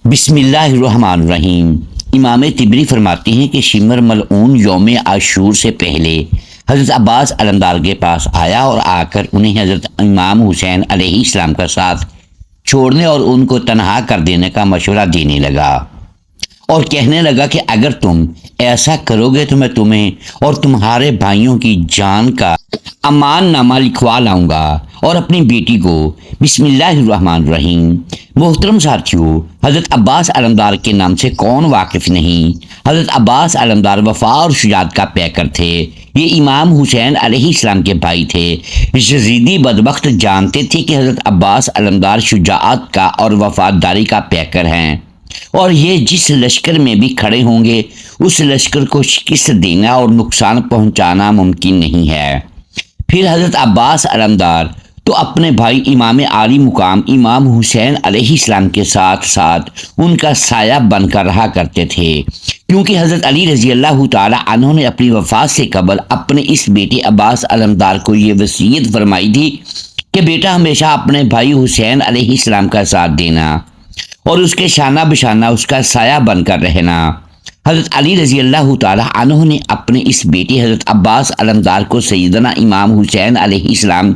بسم اللہ الرحمن الرحیم۔ امام طبری فرماتے ہیں کہ شمر ملعون یوم عاشور سے پہلے حضرت عباس علمدار کے پاس آیا اور آ کر انہیں حضرت امام حسین علیہ السلام کا ساتھ چھوڑنے اور ان کو تنہا کر دینے کا مشورہ دینے لگا اور کہنے لگا کہ اگر تم ایسا کرو گے تو میں تمہیں اور تمہارے بھائیوں کی جان کا امان نامہ لکھوا لاؤں گا اور اپنی بیٹی کو۔ بسم اللہ الرحمن الرحیم۔ محترم ساتھیوں، حضرت عباس علمدار کے نام سے کون واقف نہیں؟ حضرت عباس علمدار وفا اور شجاعت کا پیکر تھے۔ یہ امام حسین علیہ السلام کے بھائی تھے۔ یزیدی بدبخت جانتے تھے کہ حضرت عباس علمدار شجاعت کا اور وفاداری کا پیکر ہیں، اور یہ جس لشکر میں بھی کھڑے ہوں گے اس لشکر کو شکست دینا اور نقصان پہنچانا ممکن نہیں ہے۔ پھر حضرت عباس علمدار تو اپنے بھائی امام عالی مقام امام حسین علیہ السلام کے ساتھ ساتھ ان کا سایہ بن کر رہا کرتے تھے، کیونکہ حضرت علی رضی اللہ تعالی عنہ نے اپنی وفات سے قبل اپنے اس بیٹے عباس علمدار کو یہ وصیت فرمائی تھی کہ بیٹا ہمیشہ اپنے بھائی حسین علیہ السلام کا ساتھ دینا اور اس کے شانہ بشانہ اس کا سایہ بن کر رہنا۔ حضرت علی رضی اللہ تعالی عنہ نے اپنے اس بیٹے حضرت عباس علمدار کو سیدنا امام حسین علیہ السلام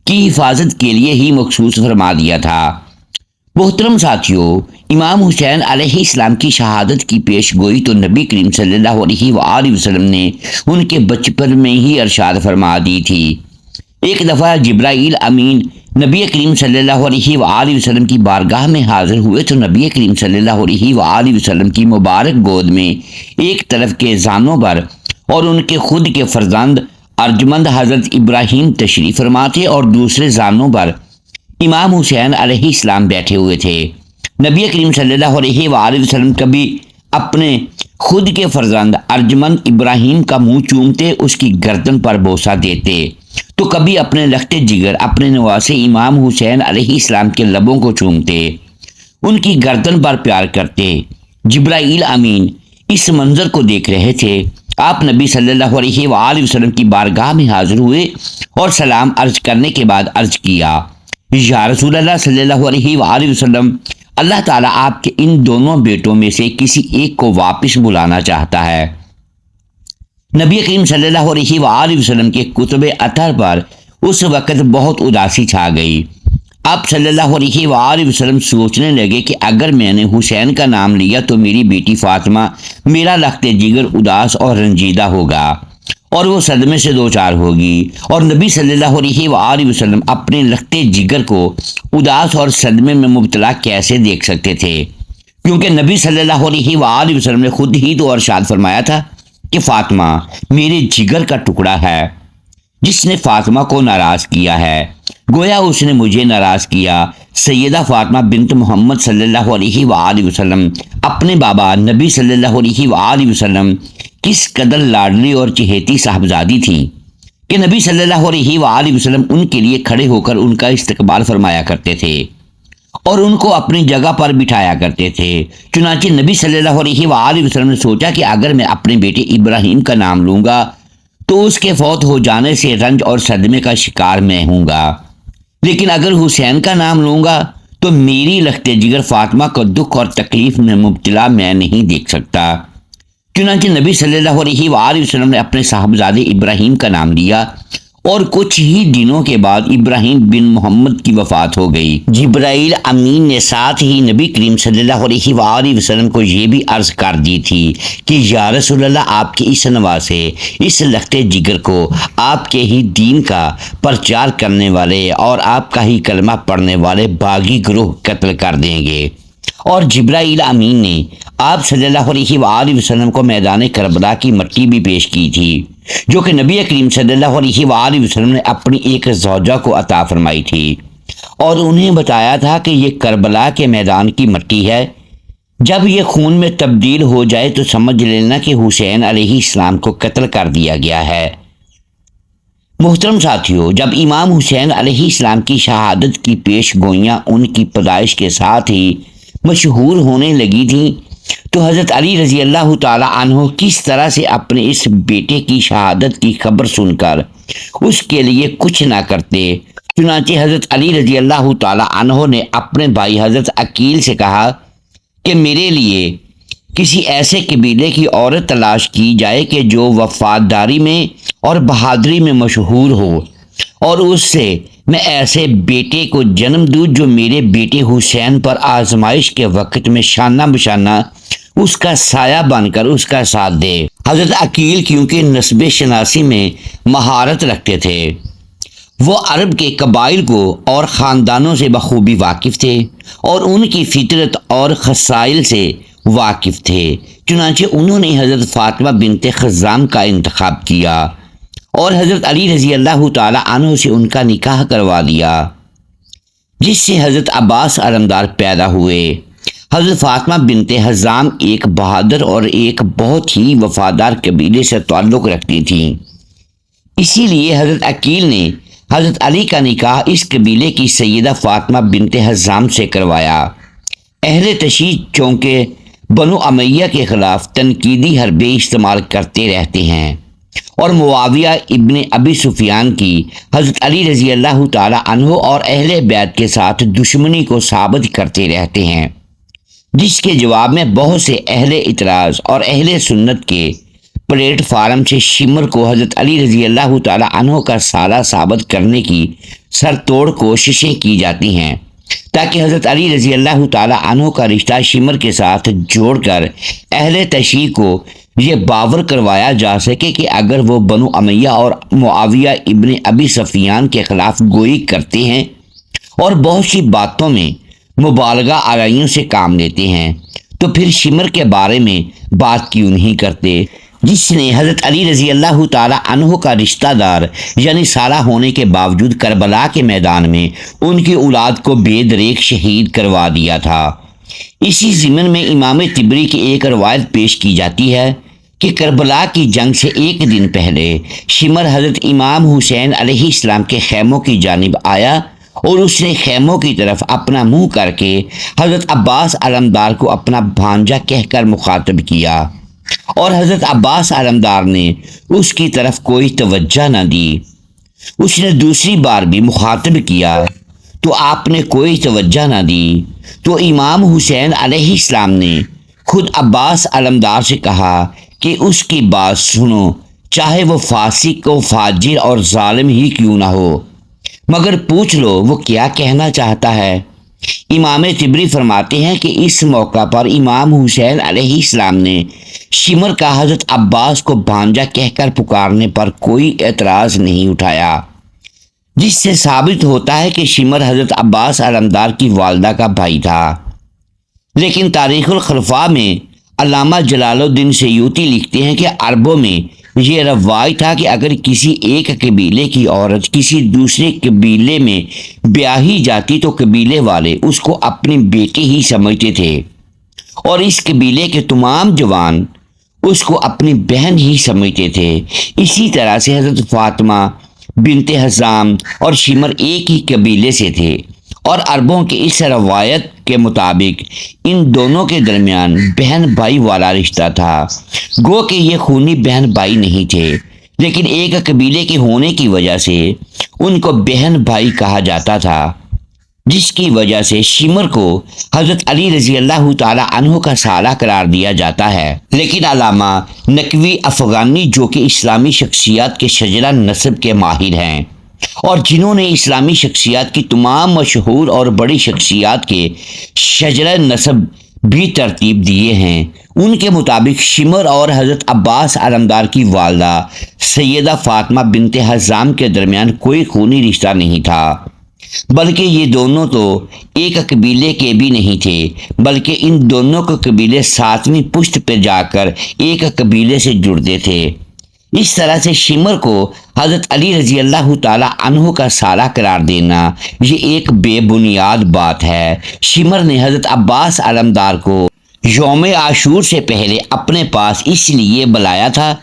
کی حفاظت کے لیے ہی مخصوص فرما دیا تھا۔ محترم ساتھیوں، امام حسین علیہ السلام کی شہادت کی پیش گوئی تو نبی کریم صلی اللہ علیہ وآلہ وسلم نے ان کے بچپن میں ہی ارشاد فرما دی تھی۔ ایک دفعہ جبرائیل امین نبی کریم صلی اللہ علیہ وآلہ وسلم کی بارگاہ میں حاضر ہوئے تو نبی کریم صلی اللہ علیہ وآلہ وسلم کی مبارک گود میں ایک طرف کے زانوں پر اور ان کے خود کے فرزند ارجمند حضرت ابراہیم تشریف فرما تھے اور دوسرے زانوں پر امام حسین علیہ السلام بیٹھے ہوئے تھے۔ نبی کریم صلی اللہ علیہ وآلہ وسلم کبھی اپنے خود کے فرزند ارجمند ابراہیم کا منہ چومتے، اس کی گردن پر بوسہ دیتے، تو کبھی اپنے لخت جگر اپنے نواسے امام حسین علیہ السلام کے لبوں کو چومتے، ان کی گردن پر پیار کرتے۔ جبرائیل امین اس منظر کو دیکھ رہے تھے۔ آپ نبی صلی اللہ علیہ وآلہ وسلم کی بارگاہ میں حاضر ہوئے اور سلام عرض کرنے کے بعد عرض کیا، یا رسول اللہ صلی اللہ علیہ وآلہ وسلم، اللہ تعالیٰ آپ کے ان دونوں بیٹوں میں سے کسی ایک کو واپس بلانا چاہتا ہے۔ نبی کریم صلی اللہ علیہ وآلہ وسلم کے کتب اطہر پر اس وقت بہت اداسی چھا گئی۔ آپ صلی اللہ علیہ وآلہ وسلم سوچنے لگے کہ اگر میں نے حسین کا نام لیا تو میری بیٹی فاطمہ میرا لخت جگر اداس اور رنجیدہ ہوگا اور وہ صدمے سے دوچار ہوگی، اور نبی صلی اللہ علیہ وآلہ وسلم اپنے لخت جگر کو اداس اور صدمے میں مبتلا کیسے دیکھ سکتے تھے، کیونکہ نبی صلی اللہ علیہ وآلہ وسلم نے خود ہی تو ارشاد فرمایا تھا کہ فاطمہ میرے جگر کا ٹکڑا ہے، جس نے فاطمہ کو ناراض کیا ہے گویا اس نے مجھے ناراض کیا۔ سیدہ فاطمہ بنت محمد صلی اللہ علیہ وآلہ وسلم اپنے بابا نبی صلی اللہ علیہ وآلہ وسلم کس قدر لاڈلی اور چہیتی صاحبزادی تھیں کہ نبی صلی اللہ علیہ وآلہ وسلم ان کے لیے کھڑے ہو کر ان کا استقبال فرمایا کرتے تھے اور ان کو اپنی جگہ پر بٹھایا کرتے تھے۔ چنانچہ نبی صلی اللہ علیہ وآلہ وسلم نے سوچا کہ اگر میں اپنے بیٹے ابراہیم کا نام لوں گا تو اس کے فوت ہو جانے سے رنج اور صدمے کا شکار میں ہوں گا، لیکن اگر حسین کا نام لوں گا تو میری لخت جگر فاطمہ کو دکھ اور تکلیف میں مبتلا میں نہیں دیکھ سکتا۔ چنانچہ نبی صلی اللہ علیہ وآلہ وسلم نے اپنے صاحبزادے ابراہیم کا نام لیا اور کچھ ہی دنوں کے بعد ابراہیم بن محمد کی وفات ہو گئی۔ جبرائیل امین نے ساتھ ہی نبی کریم صلی اللہ علیہ وآلہ وسلم کو یہ بھی عرض کر دی تھی کہ یا رسول اللہ، آپ کے اس نواسے اس لخت جگر کو آپ کے ہی دین کا پرچار کرنے والے اور آپ کا ہی کلمہ پڑھنے والے باغی گروہ قتل کر دیں گے۔ اور جبرائیل امین نے آپ صلی اللہ علیہ وآلہ وسلم کو میدان کربلا کی مٹی بھی پیش کی تھی، جو کہ نبی کریم صلی اللہ علیہ وآلہ وسلم نے اپنی ایک زوجہ کو عطا فرمائی تھی، اور انہیں بتایا تھا کہ یہ کربلا کے میدان کی مٹی ہے، جب یہ خون میں تبدیل ہو جائے تو سمجھ لینا کہ حسین علیہ السلام کو قتل کر دیا گیا ہے۔ محترم ساتھیوں، جب امام حسین علیہ السلام کی شہادت کی پیش گوئیاں ان کی پیدائش کے ساتھ ہی مشہور ہونے لگی تھیں تو حضرت علی رضی اللہ تعالی عنہ کس طرح سے اپنے اس بیٹے کی شہادت کی خبر سن کر اس کے لیے کچھ نہ کرتے۔ چنانچہ حضرت علی رضی اللہ تعالی عنہ نے اپنے بھائی حضرت عقیل سے کہا کہ میرے لیے کسی ایسے قبیلے کی عورت تلاش کی جائے کہ جو وفاداری میں اور بہادری میں مشہور ہو، اور اس سے میں ایسے بیٹے کو جنم دوں جو میرے بیٹے حسین پر آزمائش کے وقت میں شانہ بشانہ اس کا سایہ بن کر اس کا ساتھ دے۔ حضرت عقیل کیونکہ نسب شناسی میں مہارت رکھتے تھے، وہ عرب کے قبائل کو اور خاندانوں سے بخوبی واقف تھے اور ان کی فطرت اور خصائل سے واقف تھے، چنانچہ انہوں نے حضرت فاطمہ بنت خزام کا انتخاب کیا اور حضرت علی رضی اللہ تعالی عنہ سے ان کا نکاح کروا دیا، جس سے حضرت عباس علمدار پیدا ہوئے۔ حضرت فاطمہ بنت حزام ایک بہادر اور ایک بہت ہی وفادار قبیلے سے تعلق رکھتی تھیں، اسی لیے حضرت عقیل نے حضرت علی کا نکاح اس قبیلے کی سیدہ فاطمہ بنت حزام سے کروایا۔ اہل تشیع چونکہ بنو امیہ کے خلاف تنقیدی حربیں استعمال کرتے رہتے ہیں اور معاویہ ابن ابی سفیان کی حضرت علی رضی اللہ تعالی عنہ اور اہل بیت کے ساتھ دشمنی کو ثابت کرتے رہتے ہیں، جس کے جواب میں بہت سے اہل اعتراض اور اہل سنت کے پلیٹ فارم سے شمر کو حضرت علی رضی اللہ تعالی عنہ کا سالہ ثابت کرنے کی سر توڑ کوششیں کی جاتی ہیں، تاکہ حضرت علی رضی اللہ تعالی عنہ کا رشتہ شمر کے ساتھ جوڑ کر اہل تشیع کو یہ باور کروایا جا سکے کہ اگر وہ بنو امیہ اور معاویہ ابن ابی سفیان کے خلاف گوئی کرتے ہیں اور بہت سی باتوں میں مبالغہ آرائیوں سے کام لیتے ہیں تو پھر شمر کے بارے میں بات کیوں نہیں کرتے، جس نے حضرت علی رضی اللہ تعالی عنہ کا رشتہ دار یعنی سالہ ہونے کے باوجود کربلا کے میدان میں ان کی اولاد کو بے دریغ شہید کروا دیا تھا۔ اسی ضمن میں امام طبری کی ایک روایت پیش کی جاتی ہے کہ کربلا کی جنگ سے ایک دن پہلے شمر حضرت امام حسین علیہ السلام کے خیموں کی جانب آیا اور اس نے خیموں کی طرف اپنا منہ کر کے حضرت عباس علمدار کو اپنا بھانجا کہہ کر مخاطب کیا، اور حضرت عباس علمدار نے اس کی طرف کوئی توجہ نہ دی۔ اس نے دوسری بار بھی مخاطب کیا تو آپ نے کوئی توجہ نہ دی، تو امام حسین علیہ السلام نے خود عباس علمدار سے کہا کہ اس کی بات سنو، چاہے وہ فاسق و فاجر اور ظالم ہی کیوں نہ ہو، مگر پوچھ لو وہ کیا کہنا چاہتا ہے۔ امام طبری فرماتے ہیں کہ اس موقع پر امام حسین علیہ السلام نے شمر کا حضرت عباس کو بھانجا کہہ کر پکارنے پر کوئی اعتراض نہیں اٹھایا، جس سے ثابت ہوتا ہے کہ شمر حضرت عباس علمدار کی والدہ کا بھائی تھا۔ لیکن تاریخ الخلفاء میں علامہ جلال الدین سیوطی لکھتے ہیں کہ عربوں میں یہ رواج تھا کہ اگر کسی ایک قبیلے کی عورت کسی دوسرے قبیلے میں بیاہی جاتی تو قبیلے والے اس کو اپنی بیٹی ہی سمجھتے تھے اور اس قبیلے کے تمام جوان اس کو اپنی بہن ہی سمجھتے تھے۔ اسی طرح سے حضرت فاطمہ بنت حزام اور شمر ایک ہی قبیلے سے تھے، اور عربوں کے اس روایت کے مطابق ان دونوں کے درمیان بہن بھائی والا رشتہ تھا، گو کہ یہ خونی بہن بھائی نہیں تھے، لیکن ایک قبیلے کے ہونے کی وجہ سے ان کو بہن بھائی کہا جاتا تھا، جس کی وجہ سے شمر کو حضرت علی رضی اللہ تعالی عنہ کا سالہ قرار دیا جاتا ہے۔ لیکن علامہ نقوی افغانی جو کہ اسلامی شخصیات کے شجرہ نسب کے ماہر ہیں اور جنہوں نے اسلامی شخصیات کی تمام مشہور اور بڑی شخصیات کے شجرہ نسب بھی ترتیب دیے ہیں، ان کے مطابق شمر اور حضرت عباس علمدار کی والدہ سیدہ فاطمہ بنت حزام کے درمیان کوئی خونی رشتہ نہیں تھا، بلکہ یہ دونوں تو ایک قبیلے کے بھی نہیں تھے، بلکہ ان دونوں کے قبیلے ساتویں پشت پہ جا کر ایک قبیلے سے جڑتے تھے۔ اس طرح سے شمر کو حضرت علی رضی اللہ تعالی عنہ کا سالہ قرار دینا یہ ایک بے بنیاد بات ہے۔ شمر نے حضرت عباس علمدار کو یوم عاشور سے پہلے اپنے پاس اس لیے بلایا تھا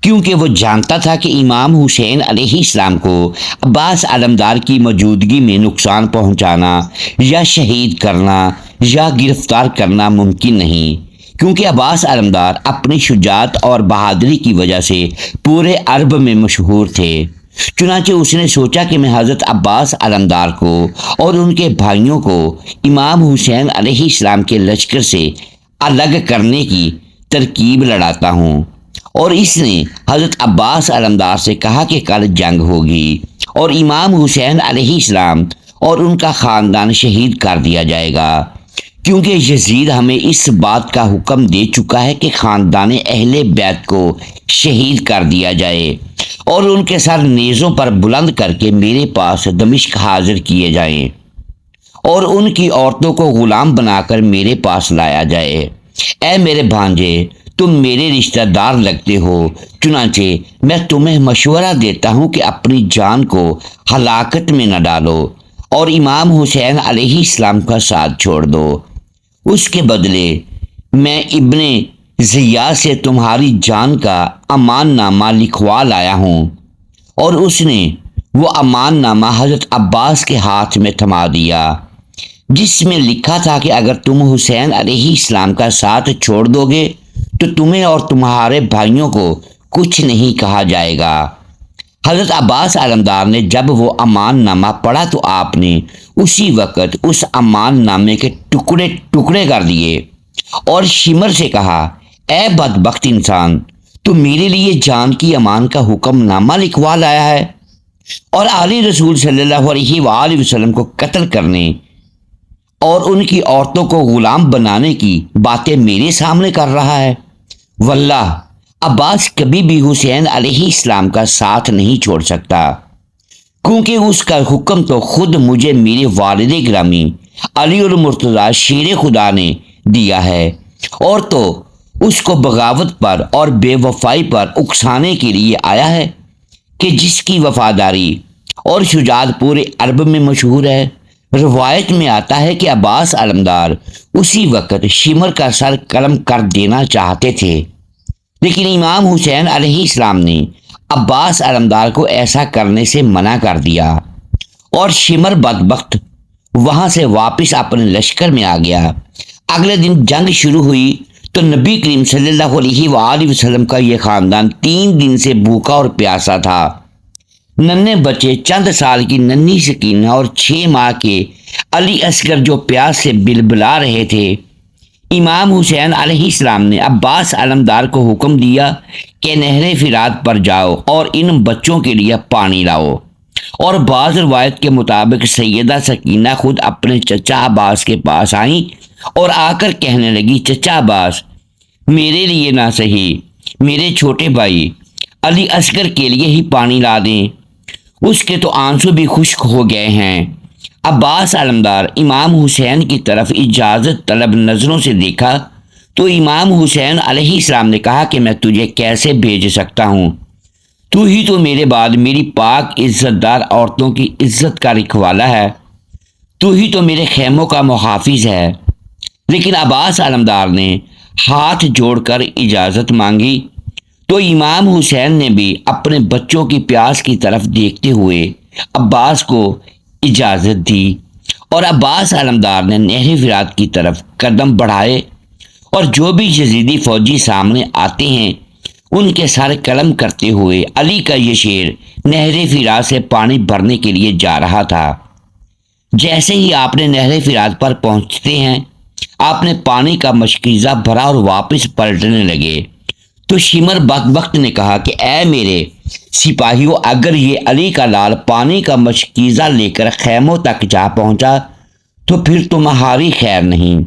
کیونکہ وہ جانتا تھا کہ امام حسین علیہ السلام کو عباس علمدار کی موجودگی میں نقصان پہنچانا یا شہید کرنا یا گرفتار کرنا ممکن نہیں، کیونکہ عباس علمدار اپنی شجاعت اور بہادری کی وجہ سے پورے عرب میں مشہور تھے۔ چنانچہ اس نے سوچا کہ میں حضرت عباس علمدار کو اور ان کے بھائیوں کو امام حسین علیہ السلام کے لشکر سے الگ کرنے کی ترکیب لڑاتا ہوں۔ اور اس نے حضرت عباس علمدار سے کہا کہ کل جنگ ہوگی اور امام حسین علیہ السلام اور ان کا خاندان شہید کر دیا جائے گا، کیونکہ یزید ہمیں اس بات کا حکم دے چکا ہے کہ خاندان اہل بیت کو شہید کر دیا جائے اور ان کے سر نیزوں پر بلند کر کے میرے پاس دمشق حاضر کیے جائیں اور ان کی عورتوں کو غلام بنا کر میرے پاس لایا جائے۔ اے میرے بھانجے، تم میرے رشتہ دار لگتے ہو، چنانچہ میں تمہیں مشورہ دیتا ہوں کہ اپنی جان کو ہلاکت میں نہ ڈالو اور امام حسین علیہ السلام کا ساتھ چھوڑ دو۔ اس کے بدلے میں ابن زیاد سے تمہاری جان کا امان نامہ لکھوا لایا ہوں۔ اور اس نے وہ امان نامہ حضرت عباس کے ہاتھ میں تھما دیا، جس میں لکھا تھا کہ اگر تم حسین علیہ السلام کا ساتھ چھوڑ دو گے تو تمہیں اور تمہارے بھائیوں کو کچھ نہیں کہا جائے گا۔ حضرت عباس علمدار نے جب وہ امان نامہ پڑھا تو آپ نے اسی وقت اس امان نامے کے ٹکڑے ٹکڑے کر دیے اور شمر سے کہا، اے بدبخت انسان، تو میرے لیے جان کی امان کا حکم نامہ لکھوا لایا ہے اور علی رسول صلی اللہ علیہ وآلہ وسلم کو قتل کرنے اور ان کی عورتوں کو غلام بنانے کی باتیں میرے سامنے کر رہا ہے۔ واللہ عباس کبھی بھی حسین علیہ السلام کا ساتھ نہیں چھوڑ سکتا، کیونکہ اس کا حکم تو خود مجھے میرے والد گرامی علی المرتضیٰ شیر خدا نے دیا ہے، اور تو اس کو بغاوت پر اور بے وفائی پر اکسانے کے لیے آیا ہے کہ جس کی وفاداری اور شجاعت پورے عرب میں مشہور ہے۔ روایت میں آتا ہے کہ عباس علمدار اسی وقت شمر کا سر قلم کر دینا چاہتے تھے، لیکن امام حسین علیہ السلام نے عباس علمدار کو ایسا کرنے سے منع کر دیا اور شمر بدبخت وہاں سے واپس اپنے لشکر میں آ گیا۔ اگلے دن جنگ شروع ہوئی تو نبی کریم صلی اللہ علیہ وآلہ وسلم کا یہ خاندان 3 دن سے بھوکا اور پیاسا تھا۔ ننھے بچے، چند سال کی ننھی سکینہ اور 6 ماہ کے علی اصغر جو پیاس سے بلبلا رہے تھے۔ امام حسین علیہ السلام نے عباس علمدار کو حکم دیا کہ نہر فرات پر جاؤ اور ان بچوں کے لیے پانی لاؤ، اور بعض روایت کے مطابق سیدہ سکینہ خود اپنے چچا عباس کے پاس آئیں اور آ کر کہنے لگی، چچا عباس، میرے لیے نہ صحیح میرے چھوٹے بھائی علی اصغر کے لیے ہی پانی لا دیں، اس کے تو آنسو بھی خشک ہو گئے ہیں۔ عباس علمدار امام حسین کی طرف اجازت طلب نظروں سے دیکھا تو امام حسین علیہ السلام نے کہا کہ میں تجھے کیسے بھیج سکتا ہوں، تو ہی تو میرے بعد میری پاک عزت دار عورتوں کی عزت کا رکھوالا ہے، تو ہی تو میرے خیموں کا محافظ ہے۔ لیکن عباس علمدار نے ہاتھ جوڑ کر اجازت مانگی تو امام حسین نے بھی اپنے بچوں کی پیاس کی طرف دیکھتے ہوئے عباس کو اجازت دی، اور عباس علمدار نے نہر فرات کی طرف قدم بڑھائے، اور جو بھی یزیدی فوجی سامنے آتے ہیں ان کے سر قلم کرتے ہوئے علی کا یہ شیر نہر فرات سے پانی بھرنے کے لیے جا رہا تھا۔ جیسے ہی آپ نے نہر فرات پر پہنچتے ہیں آپ نے پانی کا مشکیزہ بھرا اور واپس پلٹنے لگے تو شمر بدبخت نے کہا کہ اے میرے سپاہیوں، اگر یہ علی کا لال پانی کا مشکیزہ لے کر خیموں تک جا پہنچا تو پھر تمہاری خیر نہیں،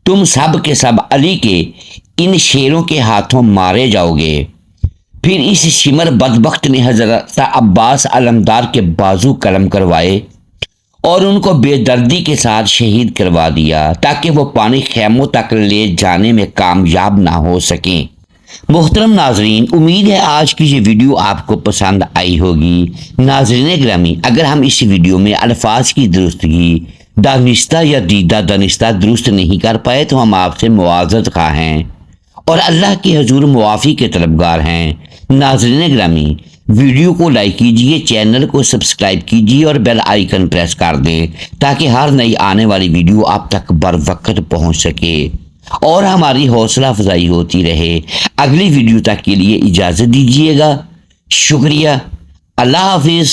تم سب کے سب علی کے ان شیروں کے ہاتھوں مارے جاؤ گے۔ پھر اس شمر بدبخت نے حضرت عباس علمدار کے بازو قلم کروائے اور ان کو بے دردی کے ساتھ شہید کروا دیا تاکہ وہ پانی خیموں تک لے جانے میں کامیاب نہ ہو سکیں۔ محترم ناظرین، امید ہے آج کی یہ ویڈیو آپ کو پسند آئی ہوگی۔ ناظرین گرامی، اگر ہم اس ویڈیو میں الفاظ کی درستگی دانستہ یا دیدہ دانستہ درست نہیں کر پائے تو ہم آپ سے معذرت خواہ ہیں اور اللہ کے حضور معافی کے طلبگار ہیں۔ ناظرین گرامی، ویڈیو کو لائک کیجئے، چینل کو سبسکرائب کیجئے اور بیل آئیکن پریس کر دیں تاکہ ہر نئی آنے والی ویڈیو آپ تک بر وقت پہنچ سکے اور ہماری حوصلہ افزائی ہوتی رہے۔ اگلی ویڈیو تک کے لیے اجازت دیجیے گا۔ شکریہ۔ اللہ حافظ.